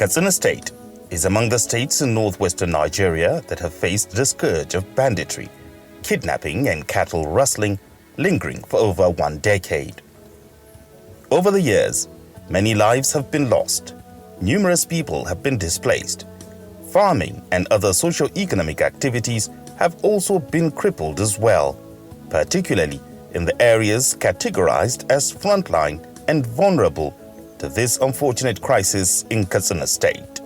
Katsina State is among the states in northwestern Nigeria that have faced the scourge of banditry, kidnapping and cattle rustling lingering for over 1 decade. Over the years, many lives have been lost, numerous people have been displaced. Farming and other socio-economic activities have also been crippled as well, particularly in the areas categorized as frontline and vulnerable to this unfortunate crisis in Katsina State.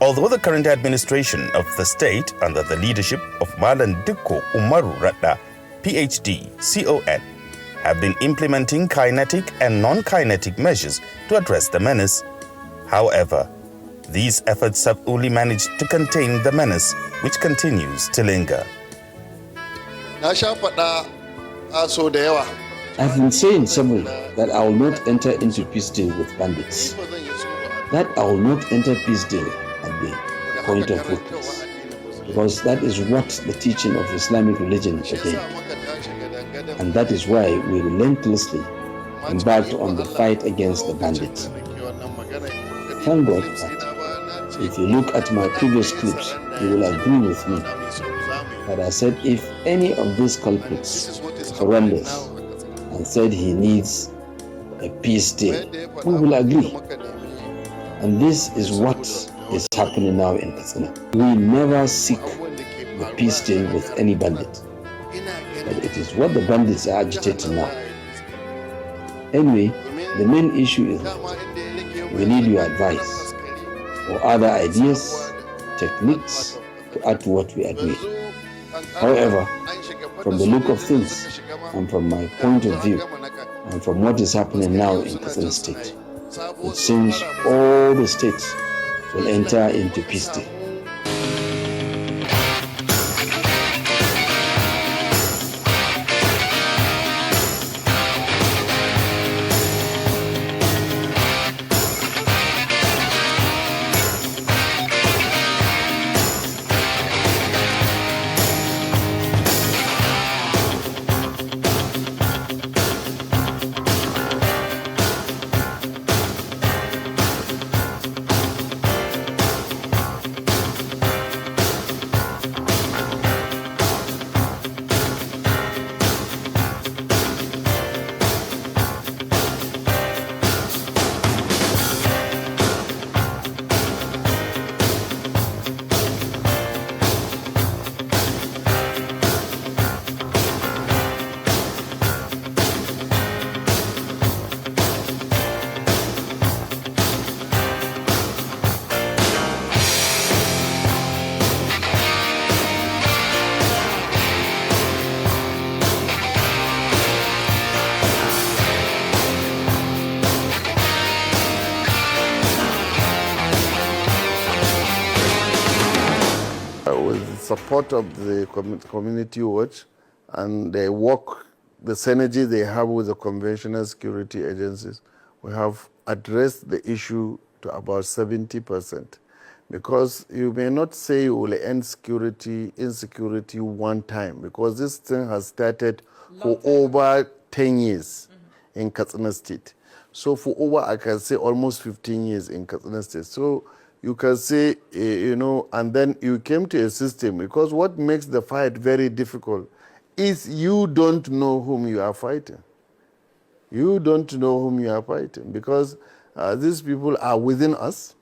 Although the current administration of the state, under the leadership of Malam Dikko Umaru Radda, PhD, CON, have been implementing kinetic and non-kinetic measures to address the menace. However, these efforts have only managed to contain the menace, which continues to linger. I've been saying several that I will not enter into peace deal with bandits. That I will not enter peace deal at the point of weakness, because that is what the teaching of Islamic religion ordained. And that is why we relentlessly embarked on the fight against the bandits. Thank God that if you look at my previous clips, you will agree with me that I said if any of these culprits surrenders and said he needs a peace deal, we will agree. And this is what is happening now in Katsina. We never seek the peace deal with any bandit, but it is what the bandits are agitating now. Anyway, the main issue is that we need your advice or other ideas, techniques to add to what we agree. However, from the look of things and from my point of view and from what is happening now in Katsina State, it seems all the states will enter into peace deal. With the support of the community watch and the work, the synergy they have with the conventional security agencies, we have addressed the issue to about 70%. Because you may not say you will end insecurity one time, because this thing has started for over 10 years in Katsina State. So for over, I can say, almost 15 years in Katsina State. So you can say, and then you came to a system, because what makes the fight very difficult is you don't know whom you are fighting. You don't know whom you are fighting, because these people are within us.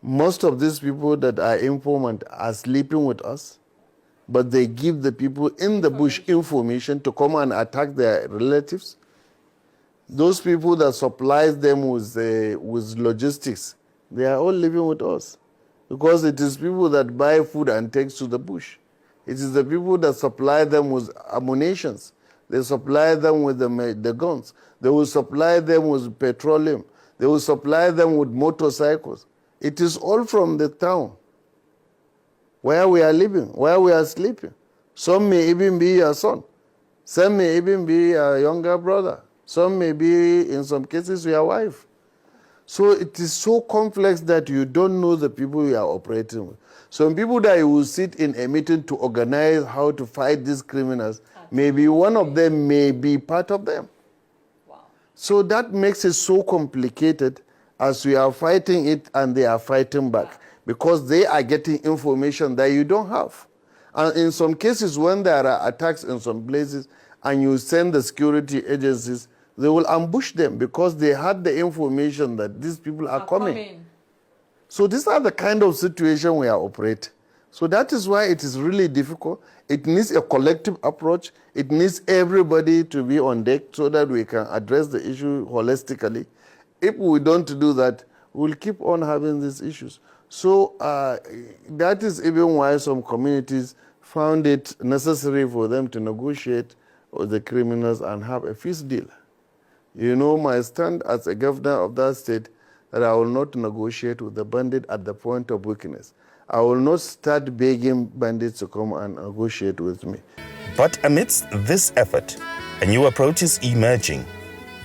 Most of these people that are informant are sleeping with us, but they give the people in the bush information to come and attack their relatives. Those people that supply them with logistics, they are all living with us, because it is people that buy food and take to the bush. It is the people that supply them with ammunition. They supply them with the guns. They will supply them with petroleum. They will supply them with motorcycles. It is all from the town where we are living, where we are sleeping. Some may even be your son. Some may even be your younger brother. Some may be, in some cases, your wife. So it is so complex that you don't know the people you are operating with. Some people that you will sit in a meeting to organize how to fight these criminals, maybe one of them may be part of them. Wow. So that makes it so complicated as we are fighting it and they are fighting back because they are getting information that you don't have. And in some cases, when there are attacks in some places and you send the security agencies, they will ambush them because they had the information that these people are coming. So these are the kind of situation we are operating. So that is why it is really difficult. It needs a collective approach. It needs everybody to be on deck so that we can address the issue holistically. If we don't do that, we'll keep on having these issues. So that is even why some communities found it necessary for them to negotiate with the criminals and have a peace deal. You know my stand as a governor of that state that I will not negotiate with the bandit at the point of weakness. I will not start begging bandits to come and negotiate with me. But amidst this effort, a new approach is emerging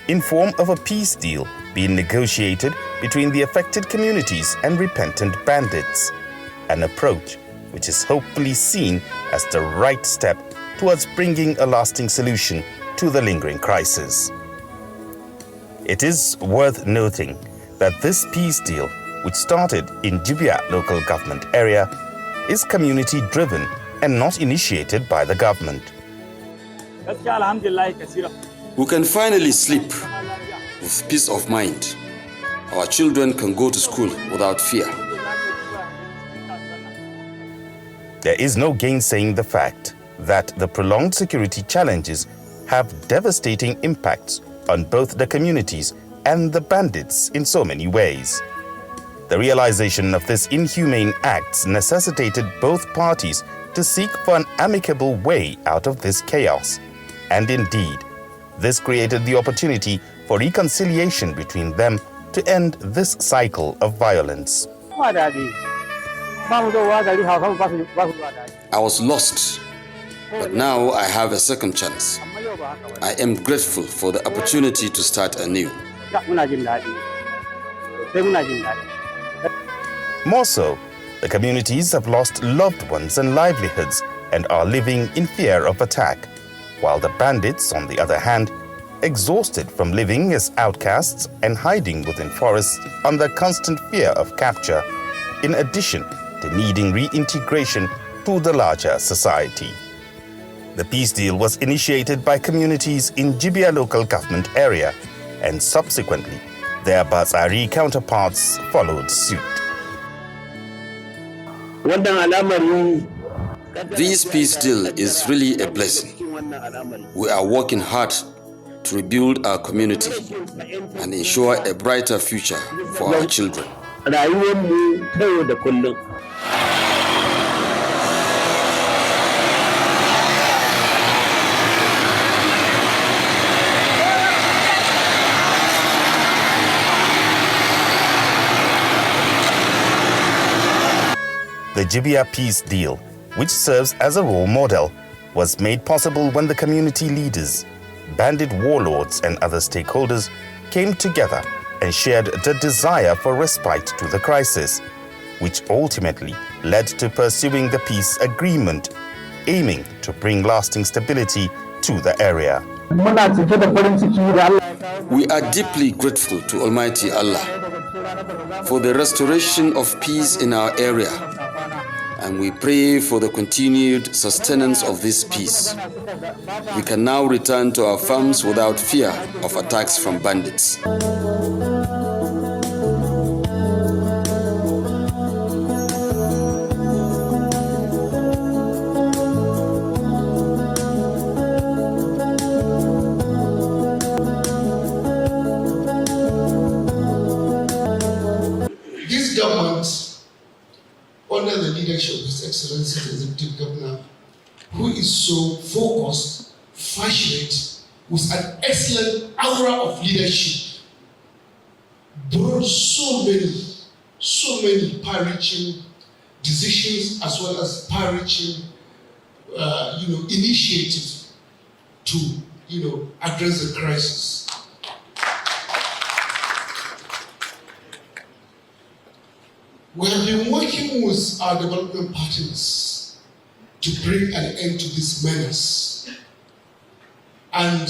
in form of a peace deal being negotiated between the affected communities and repentant bandits, an approach which is hopefully seen as the right step towards bringing a lasting solution to the lingering crisis. It is worth noting that this peace deal, which started in Jibia local government area, is community-driven and not initiated by the government. We can finally sleep with peace of mind. Our children can go to school without fear. There is no gainsaying the fact that the prolonged security challenges have devastating impacts on both the communities and the bandits in so many ways. The realization of this inhumane acts necessitated both parties to seek for an amicable way out of this chaos. And indeed, this created the opportunity for reconciliation between them to end this cycle of violence. I was lost, but now I have a second chance. I am grateful for the opportunity to start anew. More so, the communities have lost loved ones and livelihoods and are living in fear of attack, while the bandits, on the other hand, exhausted from living as outcasts and hiding within forests under constant fear of capture, in addition to needing reintegration to the larger society. The peace deal was initiated by communities in Jibia local government area, and subsequently, their Bazari counterparts followed suit. This peace deal is really a blessing. We are working hard to rebuild our community and ensure a brighter future for our children. The Jibia peace deal, which serves as a role model, was made possible when the community leaders, bandit warlords and other stakeholders came together and shared the desire for respite to the crisis, which ultimately led to pursuing the peace agreement, aiming to bring lasting stability to the area. We are deeply grateful to Almighty Allah for the restoration of peace in our area, and we pray for the continued sustenance of this peace. We can now return to our farms without fear of attacks from bandits. This government, under the leadership of His Excellency the Executive Governor, who is so focused, passionate, with an excellent aura of leadership, brought so many far-reaching decisions as well as far-reaching, initiatives to, address the crisis. We have been working with our development partners to bring an end to this menace. And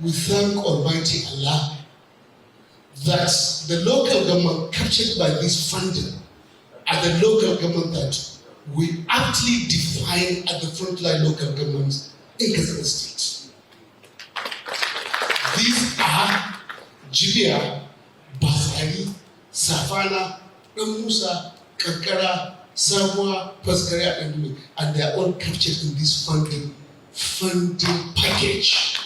we thank Almighty Allah that the local government captured by this funding are the local government that we aptly define at the frontline local governments in Katsina State. These are Jibia, Basari, Savannah, Musa, Kankara, Samoa, Paskaria, and they are all captured in this funding package.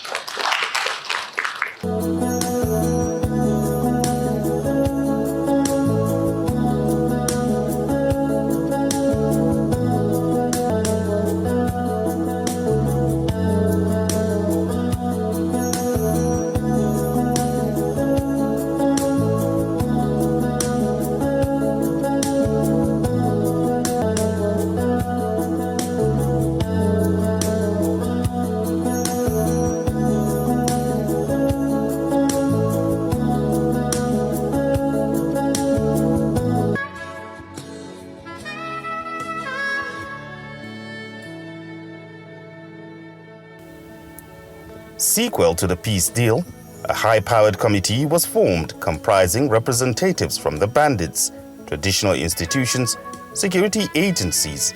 Sequel to the peace deal, a high-powered committee was formed comprising representatives from the bandits, traditional institutions, security agencies,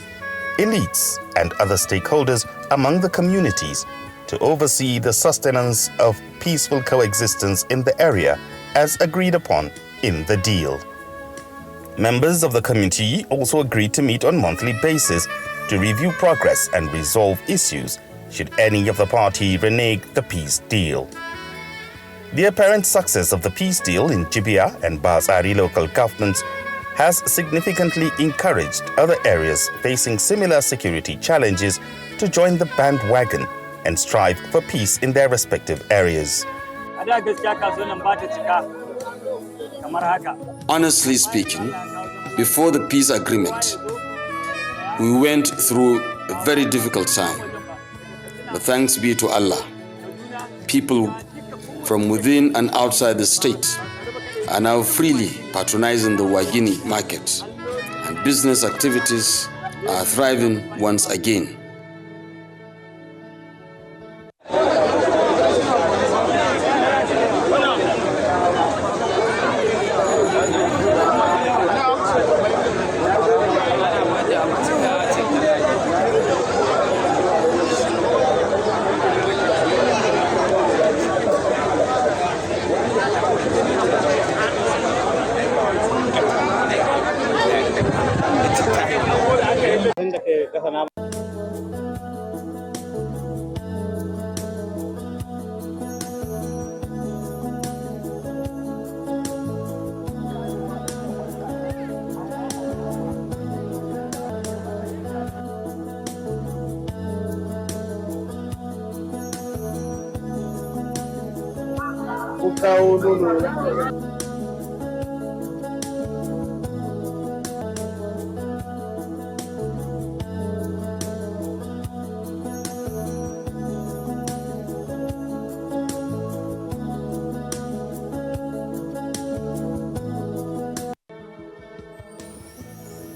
elites, and other stakeholders among the communities to oversee the sustenance of peaceful coexistence in the area as agreed upon in the deal. Members of the committee also agreed to meet on a monthly basis to review progress and resolve issues should any of the party renege the peace deal. The apparent success of the peace deal in Jibia and Basari local governments has significantly encouraged other areas facing similar security challenges to join the bandwagon and strive for peace in their respective areas. Honestly speaking, before the peace agreement, we went through a very difficult time. But thanks be to Allah, people from within and outside the state are now freely patronizing the Wagini market, and business activities are thriving once again.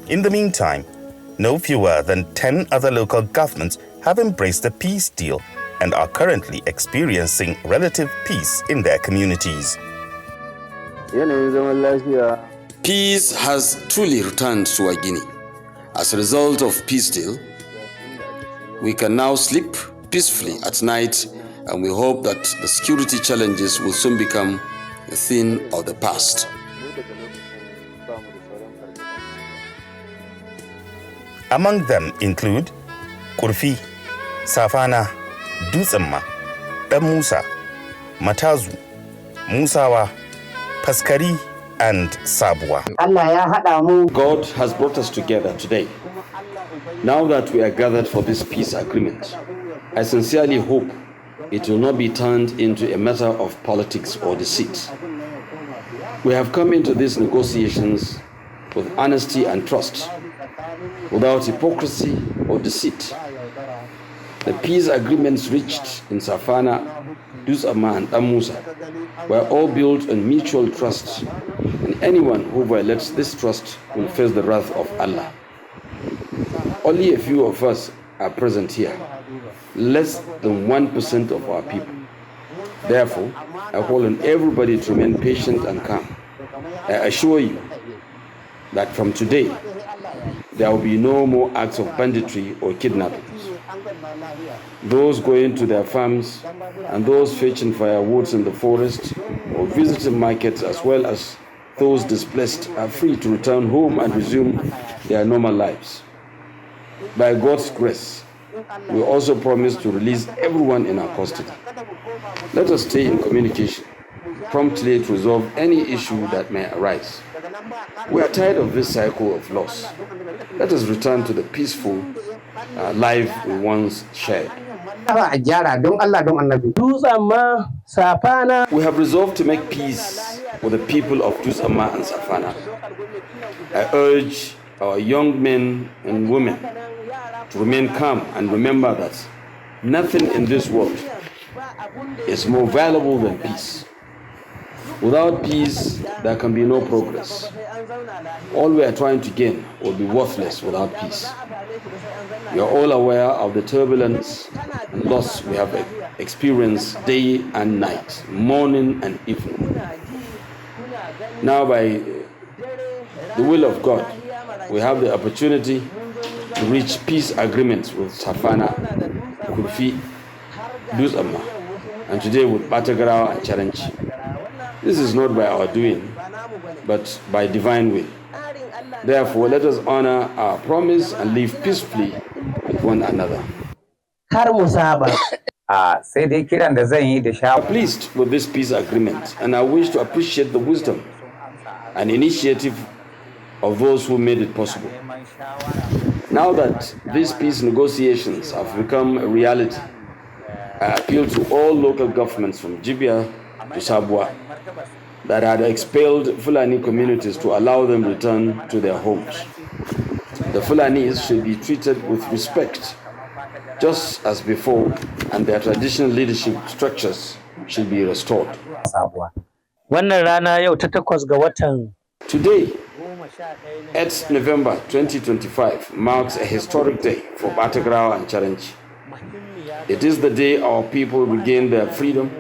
In the meantime, no fewer than 10 other local governments have embraced the peace deal and are currently experiencing relative peace in their communities. Peace has truly returned to Wagini. As a result of peace deal, we can now sleep peacefully at night, and we hope that the security challenges will soon become a thing of the past. Among them include Kurfi, Safana, Dutsemma, Dan Musa, Matazu, Musawa, Paskari, and Sabwa. God has brought us together today. Now that we are gathered for this peace agreement, I sincerely hope it will not be turned into a matter of politics or deceit. We have come into these negotiations with honesty and trust, without hypocrisy or deceit. The peace agreements reached in Safana Dusama and Amusa were all built on mutual trust, and anyone who violates this trust will face the wrath of Allah. Only a few of us are present here, less than 1% of our people. Therefore, I call on everybody to remain patient and calm. I assure you that from today, there will be no more acts of banditry or kidnappings. Those going to their farms and those fetching firewoods in the forest or visiting markets, as well as those displaced, are free to return home and resume their normal lives. By God's grace, we also promise to release everyone in our custody. Let us stay in communication promptly to resolve any issue that may arise. We are tired of this cycle of loss. Let us return to the peaceful life we once shared. We have resolved to make peace with the people of Dusama and Safana. I urge our young men and women to remain calm and remember that nothing in this world is more valuable than peace. Without peace, there can be no progress. All we are trying to gain will be worthless without peace. We are all aware of the turbulence and loss we have experienced day and night, morning and evening. Now, by the will of God, we have the opportunity to reach peace agreements with Safana, Kurfi, Dusama, and today with Batagarawa and Charanchi. This is not by our doing, but by divine will. Therefore, let us honor our promise and live peacefully with one another. I'm pleased with this peace agreement, and I wish to appreciate the wisdom and initiative of those who made it possible. Now that these peace negotiations have become a reality, I appeal to all local governments from Jibia to Sabwa that had expelled Fulani communities to allow them return to their homes. The Fulanis should be treated with respect, just as before, and their traditional leadership structures should be restored. Today, 8th November 2025, marks a historic day for Batagarawa and Charanchi. It is the day our people regain their freedom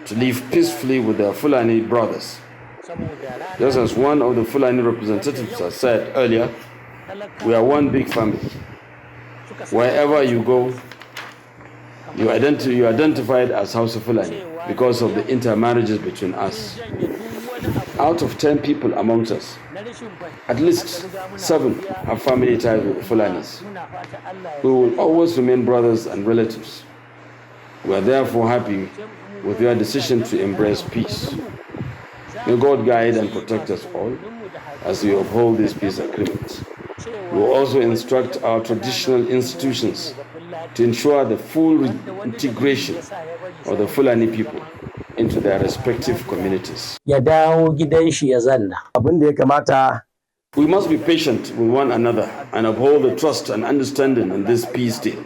to live peacefully with their Fulani brothers. Just as one of the Fulani representatives has said earlier, we are one big family. Wherever you go, you are identified as House of Fulani because of the intermarriages between us. Out of 10 people amongst us, at least 7 have family ties with Fulanis. We will always remain brothers and relatives. We are therefore happy with your decision to embrace peace. May God guide and protect us all as we uphold this peace agreement. We will also instruct our traditional institutions to ensure the full integration of the Fulani people into their respective communities. We must be patient with one another and uphold the trust and understanding in this peace deal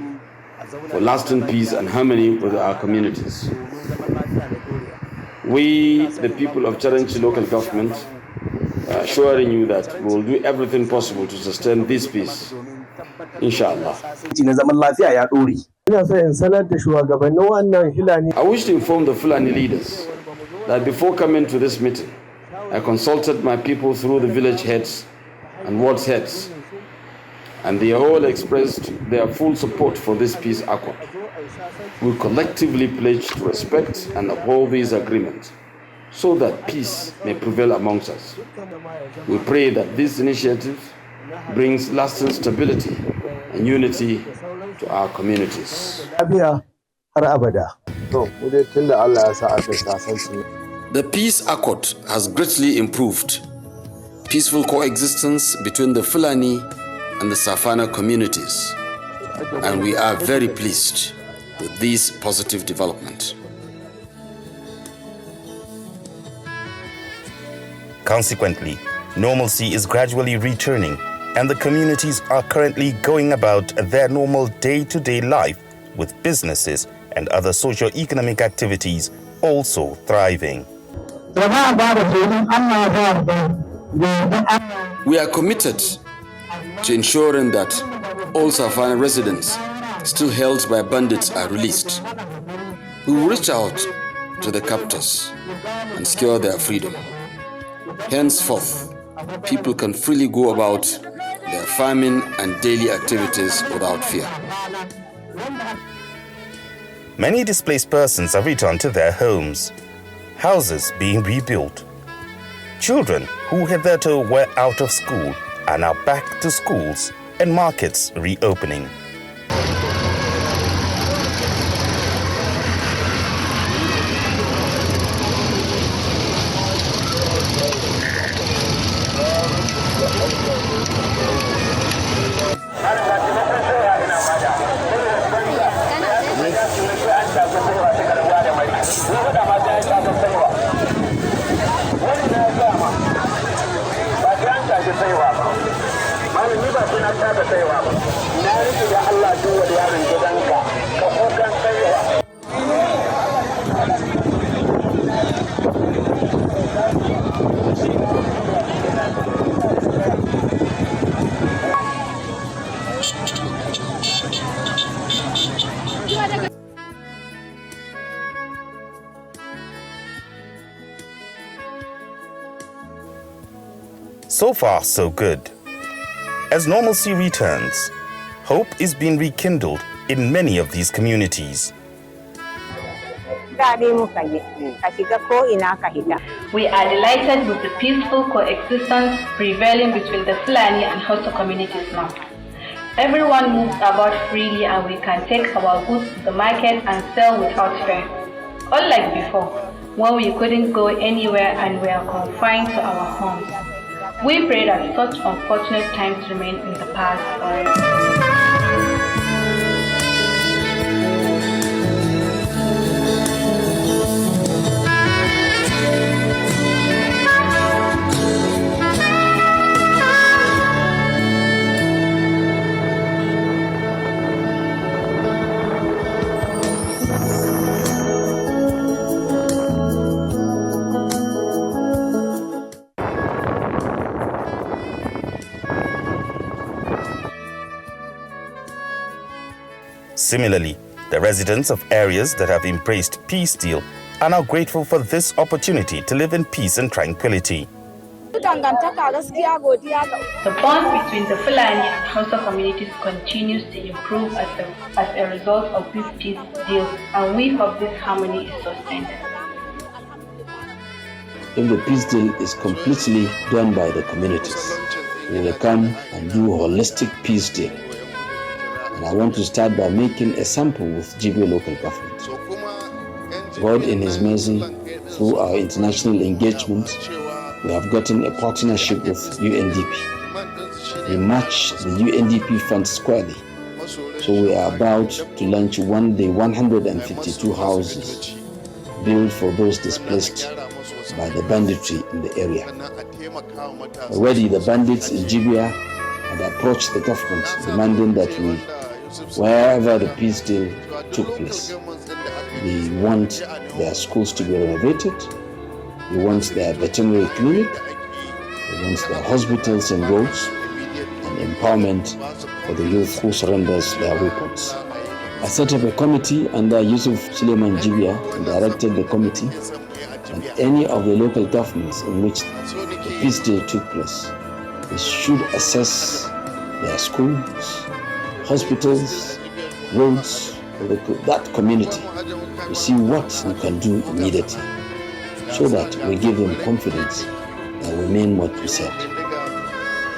for lasting peace and harmony with our communities. We, the people of Charanchi local government, are assuring you that we will do everything possible to sustain this peace, inshallah. I wish to inform the Fulani leaders that before coming to this meeting, I consulted my people through the village heads and ward heads, and they all expressed their full support for this peace accord. We collectively pledge to respect and uphold these agreements so that peace may prevail amongst us. We pray that this initiative brings lasting stability and unity to our communities. The peace accord has greatly improved peaceful coexistence between the Fulani and the Safana communities, and we are very pleased with this positive development. Consequently, normalcy is gradually returning, and the communities are currently going about their normal day-to-day life with businesses, and other socio-economic activities also thriving. We are committed to ensuring that all Savannah residents still held by bandits are released. We will reach out to the captors and secure their freedom. Henceforth, people can freely go about their farming and daily activities without fear. Many displaced persons have returned to their homes, houses being rebuilt. Children who hitherto were out of school are now back to schools and markets reopening. So far, so good. As normalcy returns, hope is being rekindled in many of these communities. We are delighted with the peaceful coexistence prevailing between the Fulani and Hausa communities now. Everyone moves about freely and we can take our goods to the market and sell without fear. Unlike before, when we couldn't go anywhere and were confined to our homes. We pray that such unfortunate times remain in the past forever. Similarly, the residents of areas that have embraced peace deal are now grateful for this opportunity to live in peace and tranquility. The bond between the Fulani and Hausa communities continues to improve as a result of this peace deal, and we hope this harmony is sustained. If the peace deal is completely done by the communities, we will come and do a holistic peace deal. And I want to start by making a sample with Jibia local government. God in His mercy, through our international engagements, we have gotten a partnership with UNDP. We match the UNDP funds squarely. So we are about to launch the 152 houses built for those displaced by the banditry in the area. Already the bandits in Jibia had approached the government demanding that wherever the peace deal took place, they want their schools to be renovated, they want their veterinary clinic, they want their hospitals and roads, and empowerment for the youth who surrenders their weapons. I set up a committee under Yusuf Suleiman Jibia and directed the committee, and any of the local governments in which the peace deal took place, they should assess their schools, hospitals, roads, that community to see what we can do immediately so that we give them confidence that we mean what we said.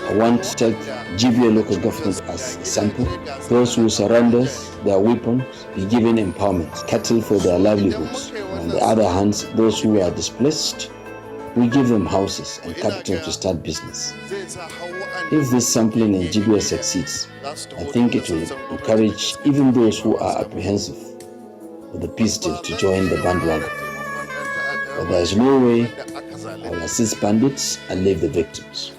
I want to take Jibia local government as a sample. Those who surrender their weapons be given empowerment, cattle for their livelihoods. And on the other hand, those who are displaced, we give them houses and capital to start business. If this sampling in Jibia succeeds, I think it will encourage even those who are apprehensive with the peace deal to join the bandwagon. But there is no way I will assist bandits and leave the victims.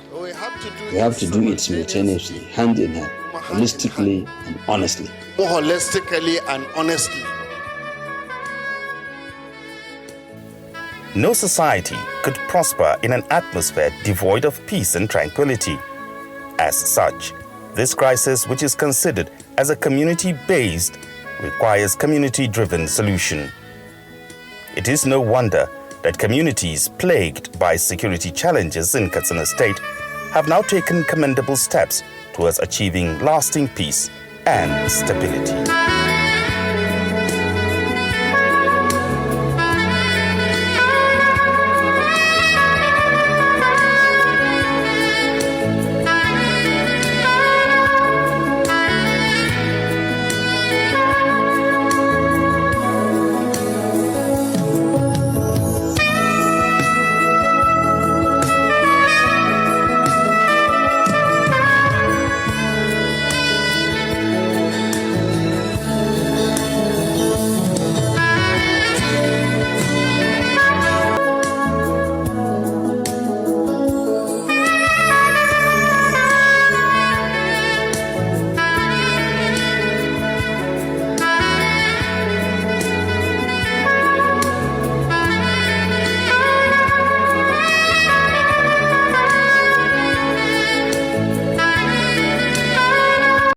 We have to do it simultaneously, hand in hand, holistically and honestly. Holistically and honestly. No society could prosper in an atmosphere devoid of peace and tranquility. As such, this crisis, which is considered as a community-based, requires community-driven solution. It is no wonder that communities plagued by security challenges in Katsina State have now taken commendable steps towards achieving lasting peace and stability.